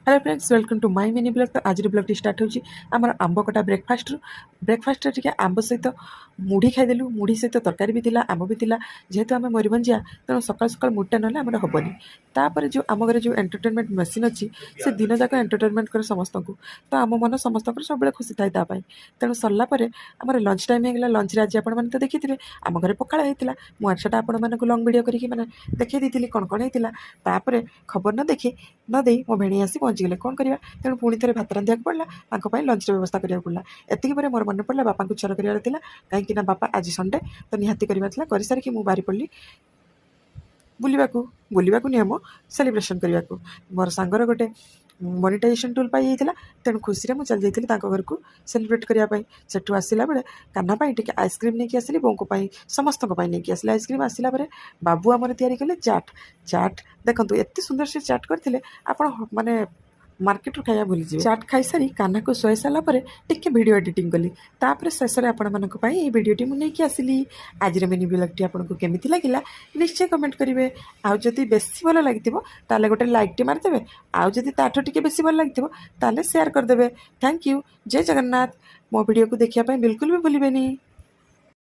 Hello friends welcome to my mini blog. तो आज blog start होची आमर आंब कटा ब्रेकफास्ट टिके आंब सहित मुढ़ी खाईदेलु। मुढ़ी सहित तरकारी भी थिला, आंब भी थिला। जेहेतु आम मयूरभंजिया तेणु सकाल सकाल मुढ़ीटा ना आमर हेनी। तापर जो आम घर जो एंटरटेनमेंट मशीन अच्छी से दिन जाक एंटरटेनमेंट करे समस्त को। तो आम मन समस्त सब खुशी थाए तेणु सरलापर आम लंच टाइम होगा। लंच आज आपने तो देखी आम घर पखाड़ होता मुझे सेटा आपण मानक लंग वीडियो करके देखी दी कौन कौन होता। खबर न देखी न दे मो भेणी आसी पहुँचीगले कौन करवा। तेणु पुणी थे भात रांधिया पड़ा लंचर व्यवस्था करा पड़ा। एतिक मोर मन पड़ा बापा को छर करार कहीं बापा आज संडे तो निहाती करवा कर सारिकी मुझे बाहरी पड़ी बुलवाक नियम सेलिब्रेशन करने को। मोर सांगर गोटे मोनेटाइजेशन टूल पाई जाता तेणु खुशी में चल जाती घर को सेलिब्रेट करने। सेठू आसला बेले काना टी आइसक्रीम नहीं आसली बों को समस्त नहीं आसली आइसक्रीम आसला बाबू आमर तैयारी कले चाट। चाट देखो एत सुंदर से चाट करते आप माने मार्केट रू खाया भूली जाए। चाट खाई सारी काना को शुई सारापर टिके वीडियो एडिटिंग कली तापर शेष में आपण मानी भिडियोटी मुझे आसली। आज मिनी ब्लॉगटी आपको केमी लगे निश्चय कमेंट करेंगे। आदि बेसी भल लगी गोटे लाइक टी मारिदेवे। आदि ताठू टे बेसी भल लगी सेयार करदे। Thank you. जय जगन्नाथ। मो वीडियो को देखिए बिल्कुल भी भूलें।